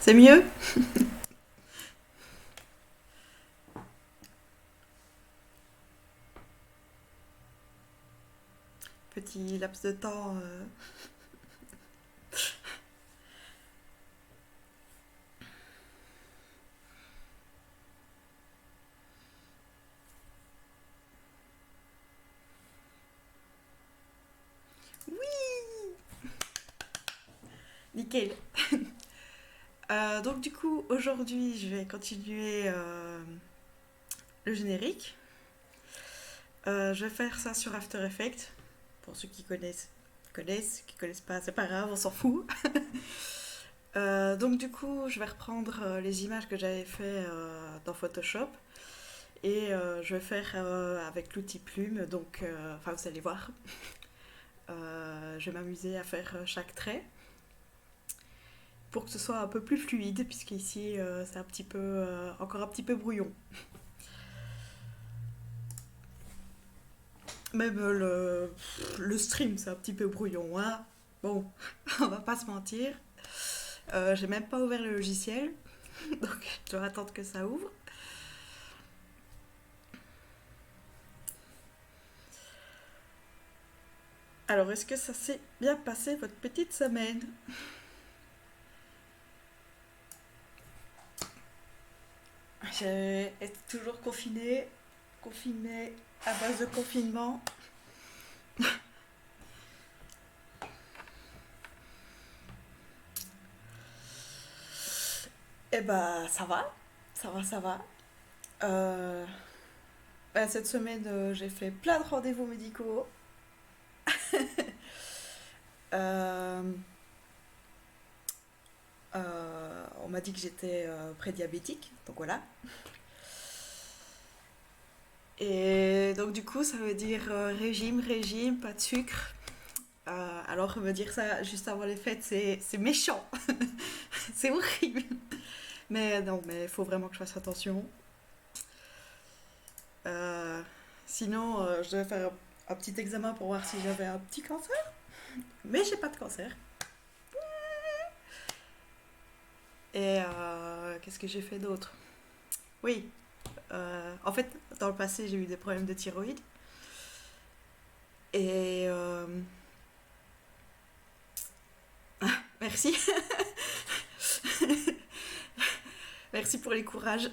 C'est mieux? Petit laps de temps. Oui! Nickel. Donc du coup, aujourd'hui, je vais continuer le générique. Je vais faire ça sur After Effects. Pour ceux qui connaissent, connaissent. Qui connaissent pas, c'est pas grave, on s'en fout. Donc du coup, je vais reprendre les images que j'avais fait dans Photoshop. Et je vais faire avec l'outil Plume. Donc, enfin, vous allez voir. Je vais m'amuser à faire chaque trait pour que ce soit un peu plus fluide, puisqu'ici c'est un petit peu, encore un petit peu brouillon. Même le stream, c'est un petit peu brouillon, hein. Bon, on va pas se mentir. J'ai même pas ouvert le logiciel, donc je dois attendre que ça ouvre. Alors, est-ce que ça s'est bien passé votre petite semaine? J'ai été toujours confinée, confinée à base de confinement. Eh bah, ça va, ça va, ça va. Euh, Cette semaine, j'ai fait plein de rendez-vous médicaux. Euh, on m'a dit que j'étais prédiabétique, donc voilà. Et donc du coup, ça veut dire régime, régime, pas de sucre. Alors me dire ça juste avant les fêtes, c'est méchant, c'est horrible. Mais non, mais il faut vraiment que je fasse attention. Euh, Sinon, je devais faire un petit examen pour voir si j'avais un petit cancer. Mais j'ai pas de cancer. Et qu'est-ce que j'ai fait d'autre? Oui, en fait, dans le passé, j'ai eu des problèmes de thyroïde. Et merci, merci pour les courages.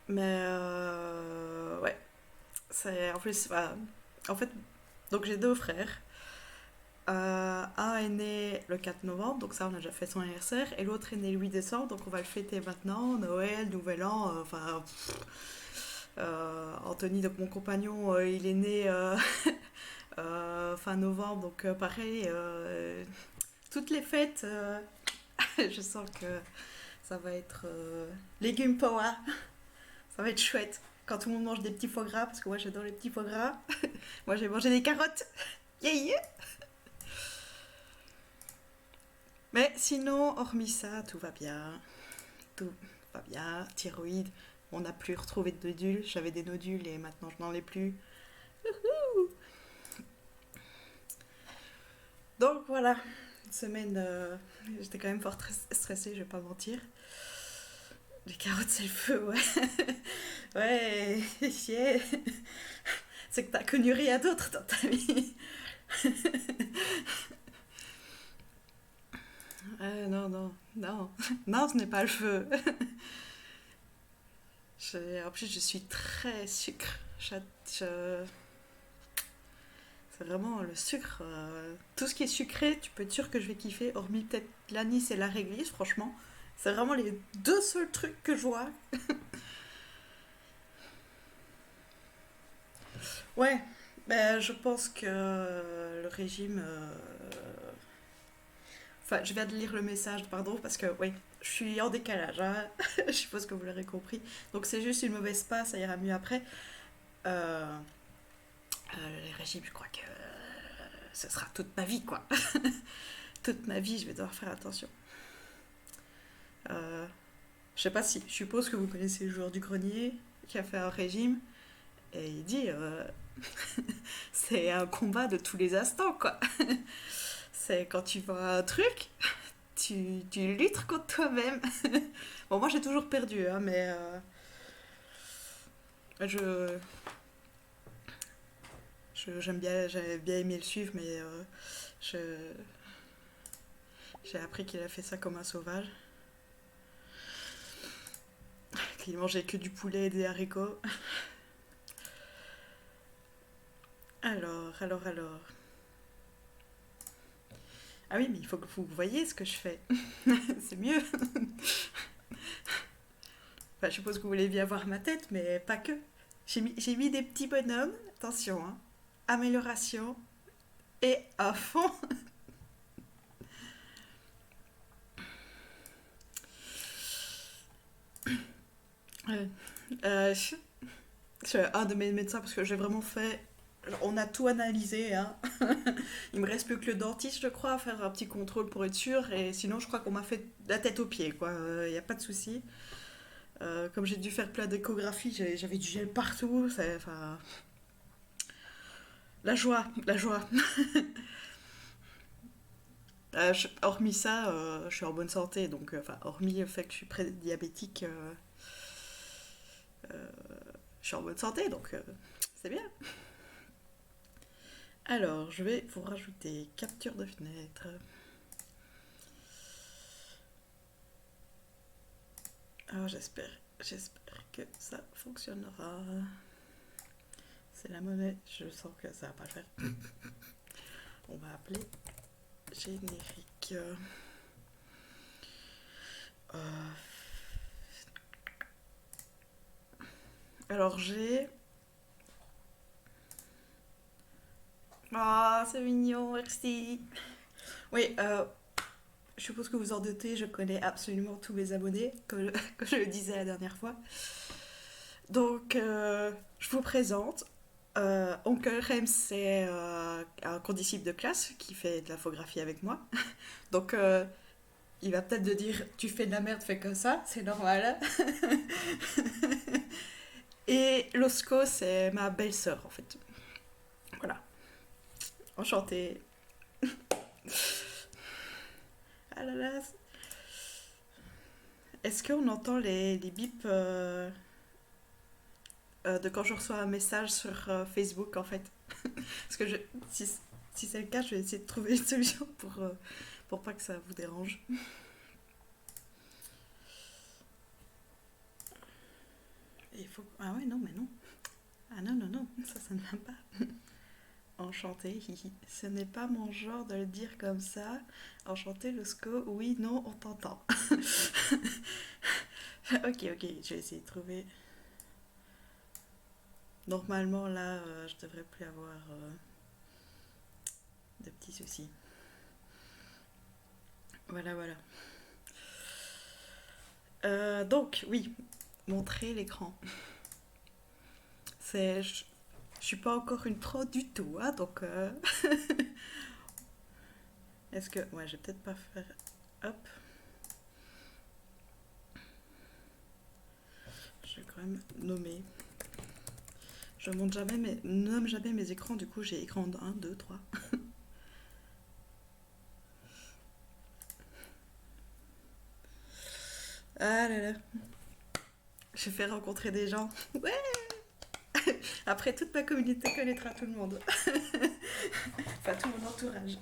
Mais ouais, c'est en plus, voilà. En fait, donc j'ai deux frères. Un est né le 4 novembre, donc ça on a déjà fait son anniversaire, et l'autre est né le 8 décembre, donc on va le fêter maintenant, Noël, Nouvel An, enfin... Anthony, donc mon compagnon, il est né fin novembre, donc pareil, toutes les fêtes, je sens que ça va être légumes power, ça va être chouette. Quand tout le monde mange des petits foie gras, parce que moi j'adore les petits foie gras, moi j'ai mangé des carottes, yeah. Mais sinon, hormis ça, tout va bien, tout va bien, thyroïde, on n'a plus retrouvé de nodules, j'avais des nodules et maintenant je n'en ai plus. Donc voilà, une semaine, j'étais quand même fort stressée, je vais pas mentir. Les carottes, c'est le feu, ouais. Ouais, yeah. C'est que t'as connu rien d'autre dans ta vie. Non, non, non. Non, ce n'est pas le feu. En plus, je suis très sucre. Je- C'est vraiment le sucre. Tout ce qui est sucré, tu peux être sûr que je vais kiffer, hormis peut-être l'anis et la réglisse, franchement. C'est vraiment les deux seuls trucs que je vois. Ouais, ben, je pense que le régime. Enfin, je viens de lire le message, pardon, parce que oui, je suis en décalage, hein. Je suppose que vous l'aurez compris. Donc c'est juste une mauvaise passe, ça ira mieux après. Euh, les régimes, je crois que ce sera toute ma vie, quoi. Toute ma vie, je vais devoir faire attention. Euh, je sais pas si, je suppose que vous connaissez le joueur du grenier qui a fait un régime, et il dit c'est un combat de tous les instants, quoi. C'est quand tu vois un truc, tu luttes contre toi-même. Bon, moi j'ai toujours perdu, hein, mais je, j'avais bien aimé le suivre, mais je- j'ai appris qu'il a fait ça comme un sauvage, qu'il mangeait que du poulet et des haricots. Alors. Ah oui, mais il faut que vous voyez ce que je fais. C'est mieux. Enfin, je suppose que vous voulez bien voir ma tête, mais pas que. J'ai mis des petits bonhommes, attention, hein. Amélioration et à fond. Euh, je suis un de mes médecins parce que j'ai vraiment fait. On a tout analysé, hein. Il me reste plus que le dentiste, je crois, à faire un petit contrôle pour être sûr. Et sinon, je crois qu'on m'a fait la tête aux pieds, quoi. Il n'y a pas de souci. Comme j'ai dû faire plein d'échographies, j'avais du gel partout. Enfin, la joie, la joie. Hormis ça, je suis en bonne santé. Donc, enfin, hormis le fait que je suis pré-diabétique, euh, je suis en bonne santé. Donc, c'est bien. Alors, je vais vous rajouter capture de fenêtre. Alors, j'espère que ça fonctionnera. C'est la monnaie, je sens que ça va pas le faire. On va appeler générique. Euh, alors j'ai... Ah, c'est mignon, merci. Oui, je suppose que vous en doutez, je connais absolument tous mes abonnés, comme je le disais la dernière fois. Donc, je vous présente. Oncle Rem, c'est un condisciple de classe qui fait de l'infographie avec moi. Donc, il va peut-être te dire, tu fais de la merde, fais comme ça, c'est normal. Et Losco, c'est ma belle-sœur, en fait. Voilà. Enchantée. Ah là là. Est-ce qu'on entend les bips de quand je reçois un message sur Facebook, en fait? Parce que si, si c'est le cas, je vais essayer de trouver une solution pour pas que ça vous dérange. Et il faut... Ah ouais, non, mais non. Ah non, non, non, ça ne va pas. Enchanté, hihi. Ce n'est pas mon genre de le dire comme ça. Enchanté, Losco. Oui, non, on t'entend. Ok, je vais essayer de trouver. Normalement, là, je devrais plus avoir de petits soucis. Voilà. Donc, oui, montrer l'écran. Je suis pas encore une pro du tout, hein, donc. Est-ce que. Ouais, je vais peut-être pas faire. Hop, je vais quand même nommer. Je nomme jamais mes écrans, du coup j'ai écran 1, 2, 3. Ah là là, je fais rencontrer des gens. Ouais. Après, toute ma communauté connaîtra tout le monde. Enfin, tout mon entourage.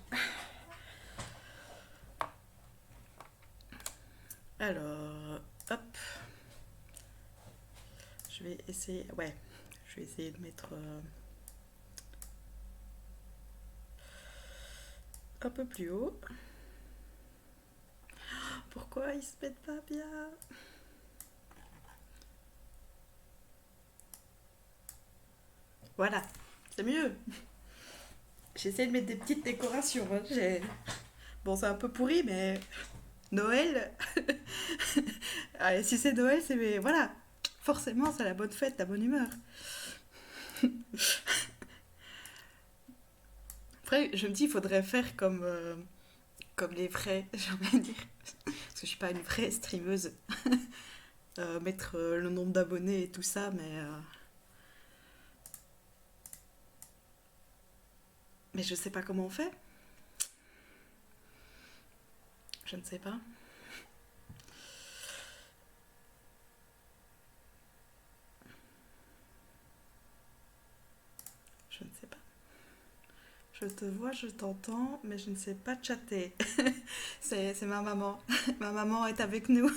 Alors, hop, je vais essayer. Ouais, je vais essayer de mettre un peu plus haut. Pourquoi ils se mettent pas bien? Voilà, c'est mieux. J'essaie de mettre des petites décorations, hein. Bon, c'est un peu pourri, mais Noël. Allez, si c'est Noël, c'est. Mais voilà, forcément, c'est la bonne fête, la bonne humeur. Après, je me dis, il faudrait faire comme les vrais, j'ai envie de dire. Parce que je suis pas une vraie streameuse. Mettre le nombre d'abonnés et tout ça, mais je sais pas comment on fait. Je ne sais pas. Je ne sais pas. Je te vois, je t'entends, mais je ne sais pas chatter. C'est ma maman. Ma maman est avec nous.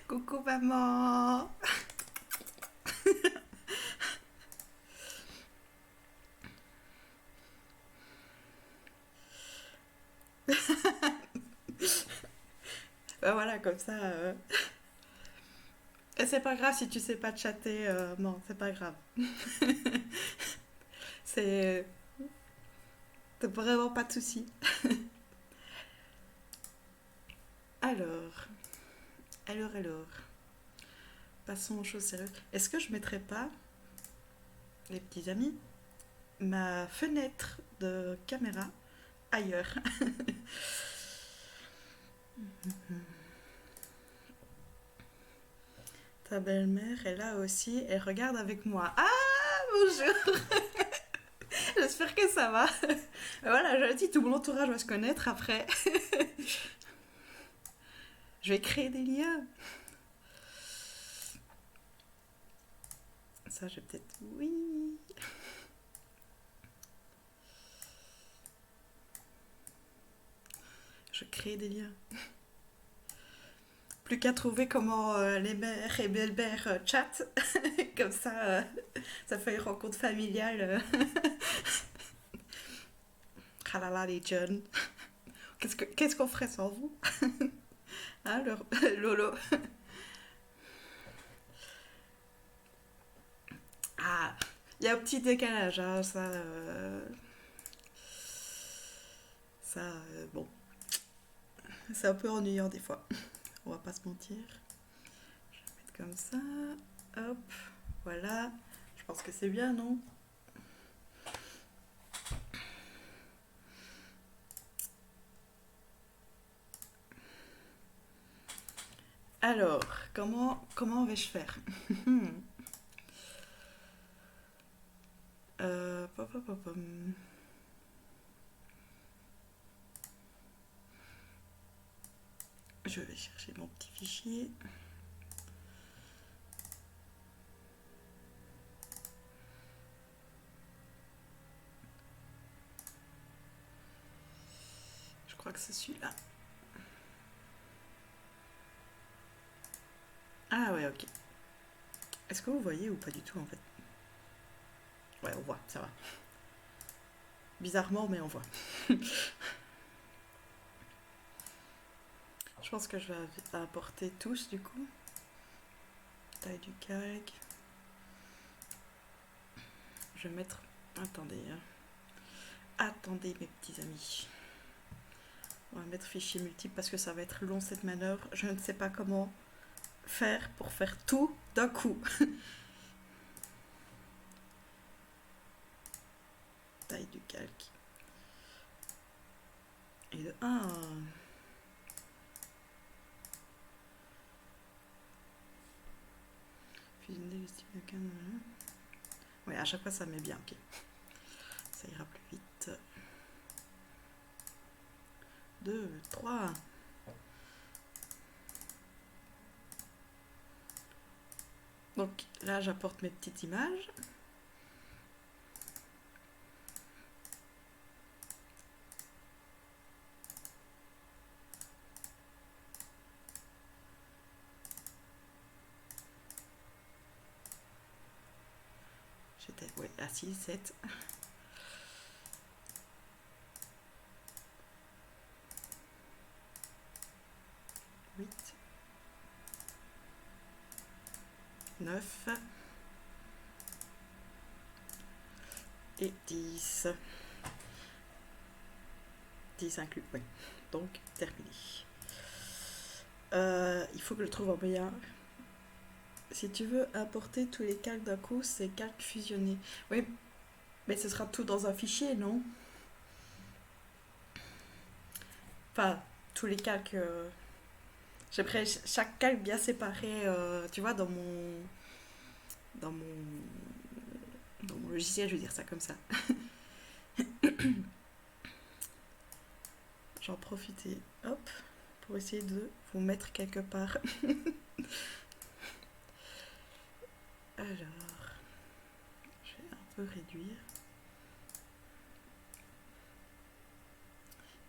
Coucou maman. Ben voilà, comme ça. Et c'est pas grave si tu sais pas chatter. Non, c'est pas grave. C'est c'est vraiment pas de souci. Alors, alors. Passons aux choses sérieuses. Est-ce que je mettrais pas, les petits amis, ma fenêtre de caméra ailleurs? Ta belle-mère est là aussi, elle regarde avec moi. Ah, bonjour. J'espère que ça va. Voilà, je dis, tout mon entourage va se connaître après. Je vais créer des liens. Ça, je vais peut-être... Oui. Je crée des liens. Plus qu'à trouver comment les mères et belles-mères chattent. Comme ça, ça fait une rencontre familiale. Ah là là, les jeunes. Qu'est-ce qu'on ferait sans vous? Hein, Lolo. Ah, il y a un petit décalage, hein, ça. Bon, c'est un peu ennuyant des fois. On va pas se mentir. Je vais mettre comme ça. Hop, voilà. Je pense que c'est bien, non? Alors, comment vais-je faire? Pop, pop, pop, pop. Je vais chercher mon petit fichier. Je crois que c'est celui-là. Ah ouais, ok. Est-ce que vous voyez ou pas du tout en fait? Ouais, on voit, ça va. Bizarrement, mais on voit. Je pense que je vais apporter tous du coup. Taille du calque. Je vais mettre... Attendez. Attendez mes petits amis. On va mettre fichier multiple parce que ça va être long cette manœuvre. Je ne sais pas comment faire pour faire tout d'un coup. Taille du calque. Et de 1. Fusionner les styles de canne. Ouais, à chaque fois ça met bien, ok. Ça ira plus vite. 2, 3. Donc là, j'apporte mes petites images. J'étais à 6, 7. Huit, 9 et 10. 10 inclus, oui. Donc, terminé. Il faut que je trouve un moyen. Si tu veux importer tous les calques d'un coup, c'est calque fusionné. Oui, mais ce sera tout dans un fichier, non? Enfin, tous les calques. J'aimerais chaque calque bien séparé, tu vois, dans mon, dans mon logiciel, je veux dire ça comme ça. j'en profite et hop, pour essayer de vous mettre quelque part. Alors, je vais un peu réduire.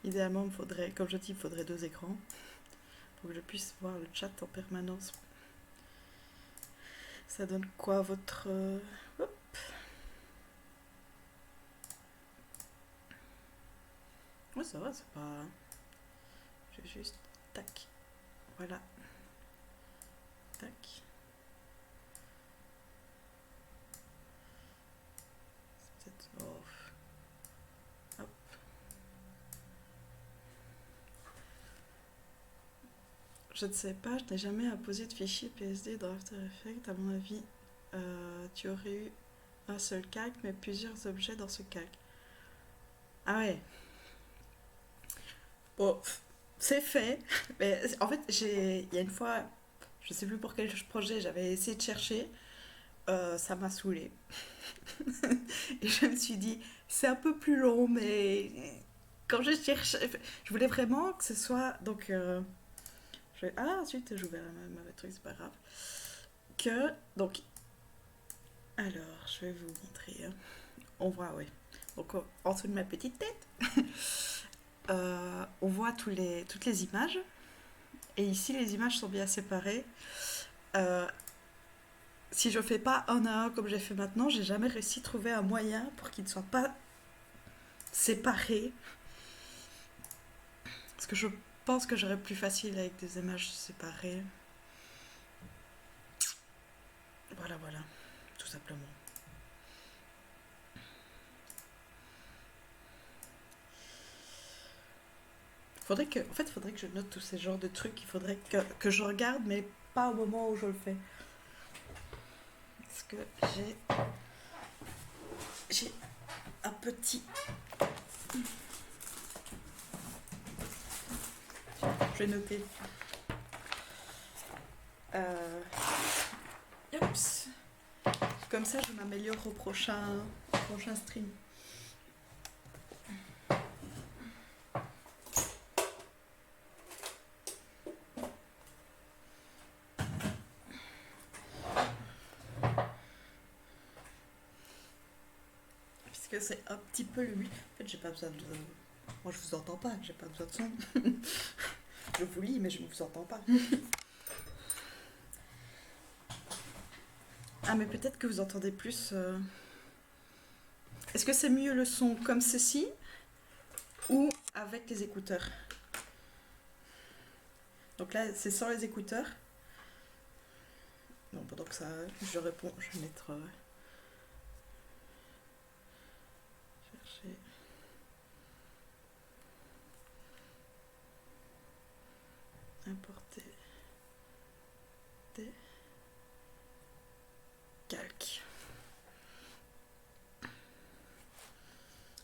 Idéalement, il faudrait, comme je dis, il faudrait 2 écrans pour que je puisse voir le chat en permanence. Ça donne quoi votre... Hop. Ouais, ça va, c'est pas... Je vais juste... Tac. Voilà. Tac. C'est peut-être... Oh. Hop. Je ne sais pas, je n'ai jamais apposé de fichier PSD dans After Effects. À mon avis, tu aurais eu un seul calque, mais plusieurs objets dans ce calque. Ah ouais. Bon, c'est fait. Mais en fait, il y a une fois, je sais plus pour quel projet, j'avais essayé de chercher. Ça m'a saoulée. Et je me suis dit, c'est un peu plus long, mais quand je cherche, je voulais vraiment que ce soit. Donc, ah, ensuite, j'ai ouvert un mauvais truc, c'est pas grave. Donc, alors, je vais vous montrer. Hein. On voit, oui. Donc, en dessous de ma petite tête, on voit toutes les images. Et ici, les images sont bien séparées. Si je fais pas un à un comme j'ai fait maintenant, j'ai jamais réussi à trouver un moyen pour qu'ils ne soient pas séparés. Parce que je pense que j'aurais plus facile avec des images séparées. Voilà, tout simplement. Faudrait que je note tous ces genres de trucs. Il faudrait que je regarde, mais pas au moment où je le fais. Parce que j'ai un petit... Je vais noter. Oups. Comme ça, je m'améliore au prochain stream. Puisque c'est un petit peu le but. En fait, j'ai pas besoin de... Moi, je vous entends pas, j'ai pas besoin de son. Je vous lis, mais je ne vous entends pas. Ah, mais peut-être que vous entendez plus... Est-ce que c'est mieux le son comme ceci ou avec les écouteurs? Donc là, c'est sans les écouteurs. Bon, pendant que ça... Je réponds, je vais mettre... chercher... Importer... des... calques.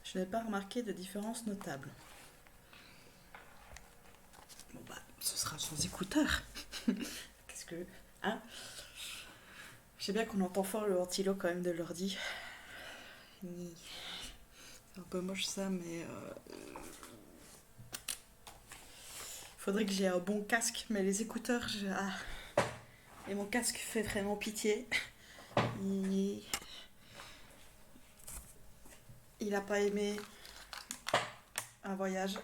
Je n'ai pas remarqué de différence notable. Bon bah, ce sera sans écouteurs. Qu'est-ce que... Hein? Je sais bien qu'on entend fort le ventilo quand même de l'ordi. C'est un peu moche ça, mais... Faudrait que j'ai un bon casque, mais les écouteurs... Ah. Et mon casque fait vraiment pitié. Il a pas aimé un voyage.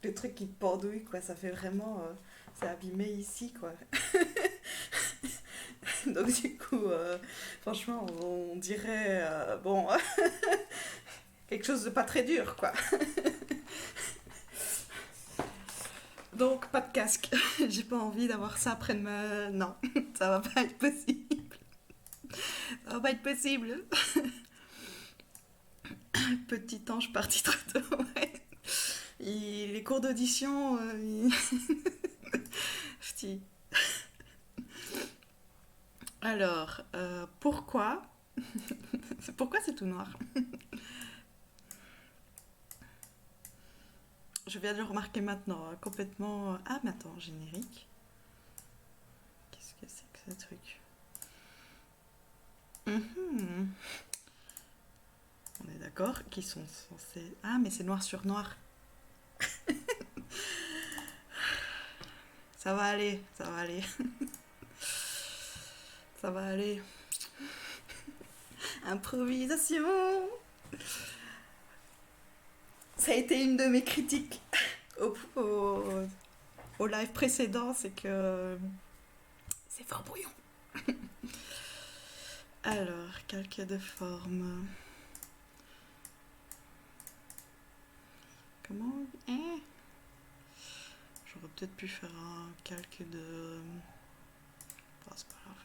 Le truc qui pendouille, quoi, ça fait vraiment... c'est abîmé ici, quoi. Donc du coup, franchement, on dirait... bon... quelque chose de pas très dur, quoi. Donc, pas de casque. J'ai pas envie d'avoir ça près de ma... Non, ça va pas être possible. Ça va pas être possible. Petit ange parti trop tôt, ouais. Les cours d'audition... Petit. Alors, pourquoi... pourquoi c'est tout noir? Je viens de le remarquer maintenant, complètement... Ah, mais attends, générique. Qu'est-ce que c'est que ce truc? On est d'accord qu'ils sont censés... Ah, mais c'est noir sur noir. Ça va aller, ça va aller, ça va aller. Improvisation. Ça a été une de mes critiques au, au, au live précédent, c'est que c'est fort brouillon. Alors, calque de forme. Comment? J'aurais peut-être pu faire un calque de... Oh, c'est pas grave.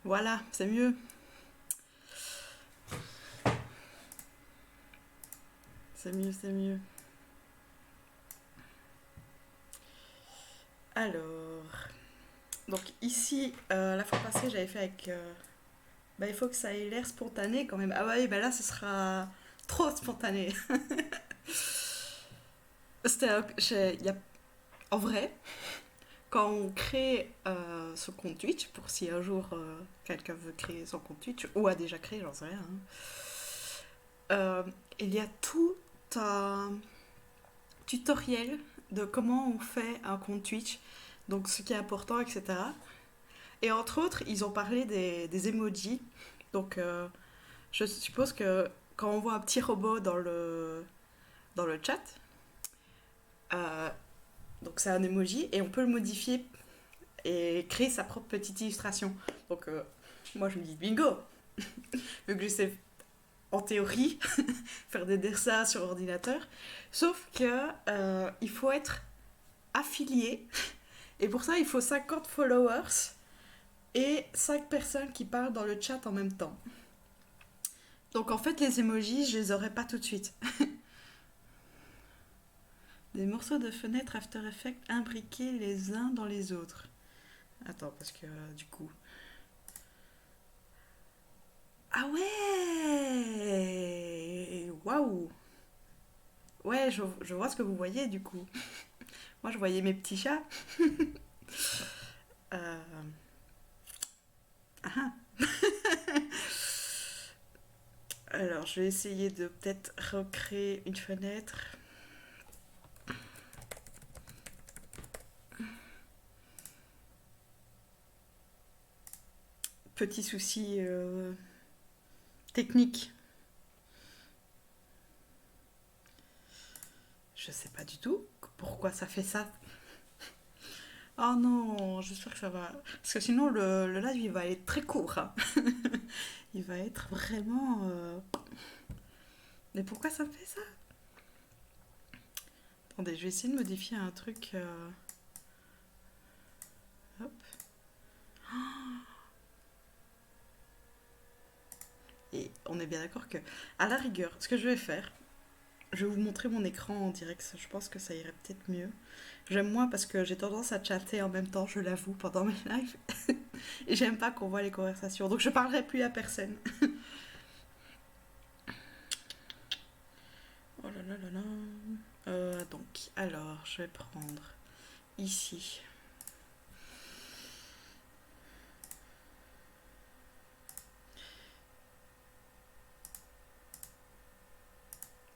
Voilà, c'est mieux. C'est mieux, c'est mieux. Alors, donc ici, la fois passée, j'avais fait avec... bah, il faut que ça ait l'air spontané quand même. Ah ouais, bah là, ce sera trop spontané. Il y a, en vrai, quand on crée son compte Twitch, pour si un jour quelqu'un veut créer son compte Twitch, ou a déjà créé, j'en sais rien, hein, il y a tout un tutoriel de comment on fait un compte Twitch, donc ce qui est important, etc. Et entre autres, ils ont parlé des emojis. Donc, je suppose que quand on voit un petit robot dans le chat, euh, donc c'est un emoji et on peut le modifier et créer sa propre petite illustration. Donc, moi je me dis bingo, vu que je sais en théorie faire des dessins sur ordinateur. Sauf que il faut être affilié et pour ça il faut 50 followers et 5 personnes qui parlent dans le chat en même temps. Donc en fait les emojis je les aurais pas tout de suite. Des morceaux de fenêtres After Effects imbriqués les uns dans les autres. Attends parce que du coup... Ah ouais. Waouh. Ouais, je vois ce que vous voyez du coup. Moi je voyais mes petits chats. Euh... Ah. Alors, je vais essayer de peut-être recréer une fenêtre. Petit souci technique. Je sais pas du tout pourquoi ça fait ça. Oh non, j'espère que ça va. Parce que sinon, le live, il va être très court, hein. Il va être vraiment... Mais pourquoi ça me fait ça? Attendez, je vais essayer de modifier un truc. Hop. Et on est bien d'accord que, à la rigueur, ce que je vais faire, je vais vous montrer mon écran en direct. Je pense que ça irait peut-être mieux. J'aime moins parce que j'ai tendance à chatter en même temps, je l'avoue, pendant mes lives. Et j'aime pas qu'on voit les conversations. Donc je parlerai plus à personne. Oh là là là là. Donc, alors, je vais prendre ici.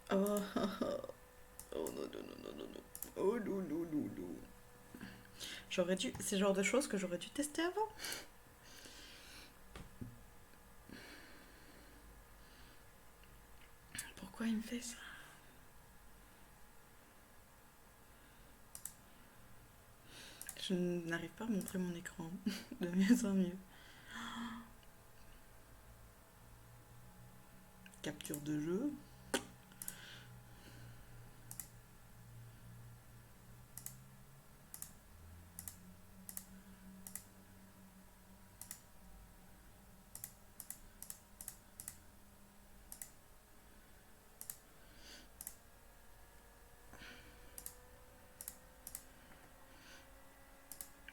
Oh, oh non, non, non, non, non, non. Oh non, non, non, non. J'aurais dû. C'est le genre de choses que j'aurais dû tester avant. Pourquoi il me fait ça? Je n'arrive pas à montrer mon écran de mieux en mieux. Capture de jeu.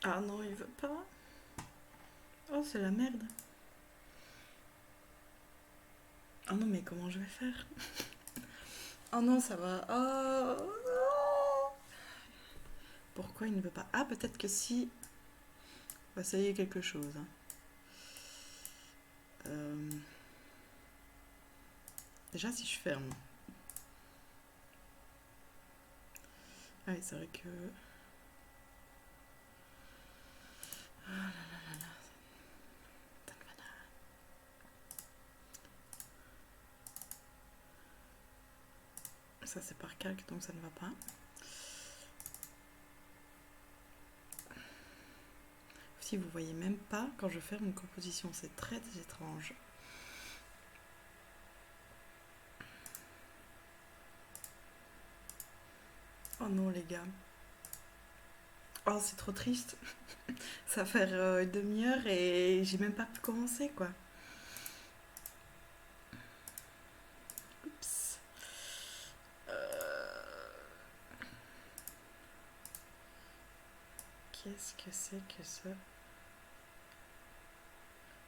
Ah non, il veut pas. Oh, c'est la merde. Ah non, mais comment je vais faire? Oh non, ça va. Oh non. Pourquoi il ne veut pas? Ah, peut-être que si. Bah, ça y est, quelque chose, hein. Euh, Déjà, si je ferme. Ah oui, c'est vrai que... Ça c'est par calque donc ça ne va pas. Si vous voyez même pas quand je ferme une composition, c'est très étrange. Oh non les gars. Oh c'est trop triste. Ça va faire une demi-heure et j'ai même pas pu commencer quoi. Oups. Qu'est-ce que c'est que ça?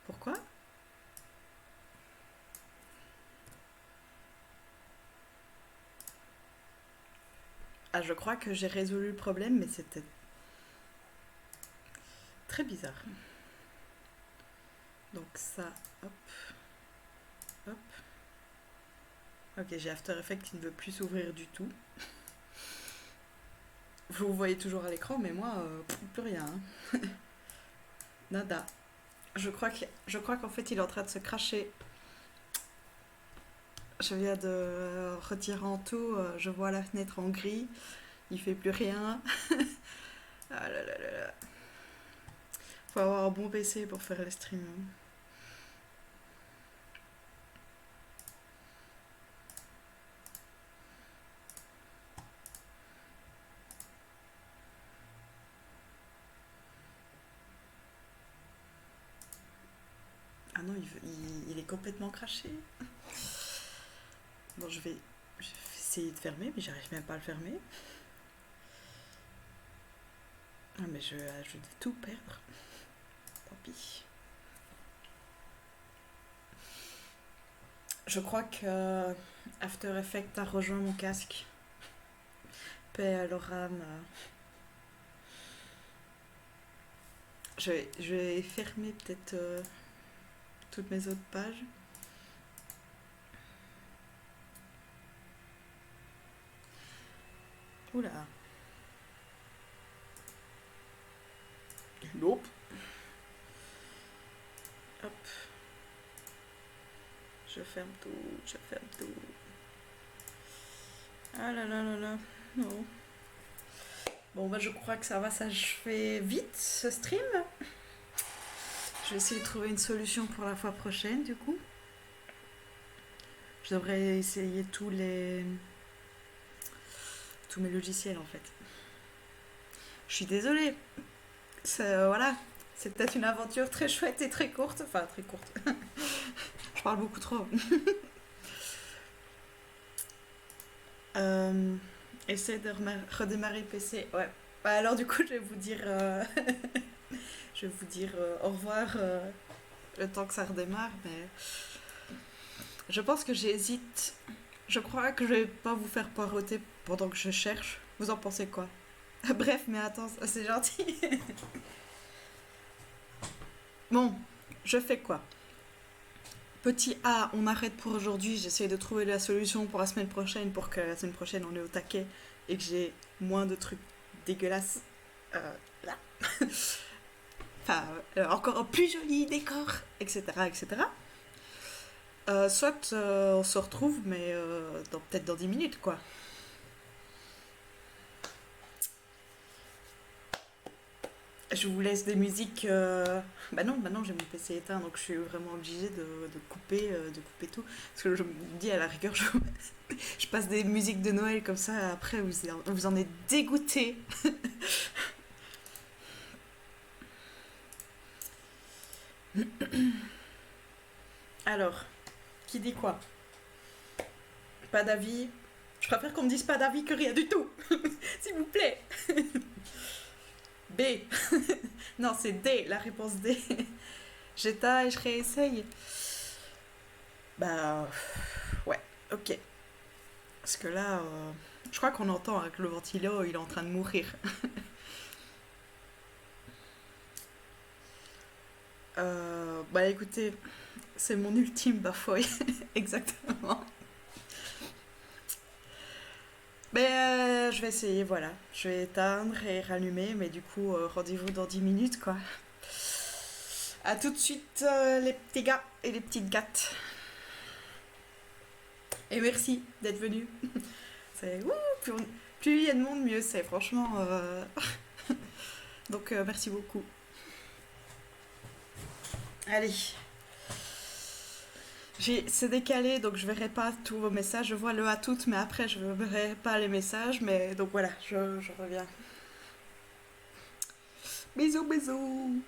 Pourquoi? Ah je crois que j'ai résolu le problème mais c'était très bizarre. Donc ça, hop, hop. Ok, j'ai After Effects qui ne veut plus s'ouvrir du tout. Vous voyez toujours à l'écran, mais moi, plus rien. Hein. Nada. Je crois qu'en fait, il est en train de se cracher. Je viens de retirer en tout, je vois la fenêtre en gris. Il fait plus rien. Ah là là là là. Faut avoir un bon PC pour faire les streams. Ah non, il est complètement craché. Bon, je vais essayer de fermer, mais j'arrive même pas à le fermer. Ah, mais je vais tout perdre. Tant pis. Je crois que After Effects a rejoint mon casque. Paix à leur âme. Je vais fermer peut-être toutes mes autres pages. Oula. Nope. Hop. Je ferme tout, je ferme tout. Ah là là là là. Non. Bon bah je crois que ça va s'achever vite ce stream. Je vais essayer de trouver une solution pour la fois prochaine du coup. Je devrais essayer tous mes logiciels en fait. Je suis désolée. Voilà. C'est peut-être une aventure très chouette et très courte. Enfin très courte. Je parle beaucoup trop. Essaye de redémarrer le PC. Ouais. Bah alors du coup je vais vous dire, au revoir le temps que ça redémarre. Mais je pense que j'hésite. Je crois que je vais pas vous faire poireauter pendant que je cherche. Vous en pensez quoi? Bref, mais attends, c'est gentil. Bon, je fais quoi? Petit A, on arrête pour aujourd'hui. J'essaie de trouver la solution pour la semaine prochaine pour que la semaine prochaine on est au taquet et que j'ai moins de trucs dégueulasses là. Enfin, encore un plus joli décor, etc. etc. Soit on se retrouve, mais peut-être dans 10 minutes quoi. Je vous laisse des musiques. Bah non, maintenant j'ai mon PC éteint, donc je suis vraiment obligée de couper tout. Parce que je me dis à la rigueur, je passe des musiques de Noël comme ça, après vous en êtes dégoûté. Alors, qui dit quoi? Pas d'avis? Je préfère qu'on me dise pas d'avis que rien du tout, s'il vous plaît. B. Non, c'est D, la réponse D. J'éteins et je réessaye. Bah, ouais, ok. Parce que là, je crois qu'on entend que le ventilo, il est en train de mourir. Bah écoutez, c'est mon ultime bafouille, exactement. Je vais essayer, voilà. Je vais éteindre et rallumer, mais du coup, rendez-vous dans 10 minutes, quoi. À tout de suite, les petits gars et les petites gattes. Et merci d'être venu. C'est ouh, plus il y a de monde, mieux c'est, franchement. Donc, merci beaucoup. Allez, c'est décalé, donc je verrai pas tous vos messages. Je vois le à toutes, mais après je verrai pas les messages. Mais donc voilà, je reviens. Bisous, bisous.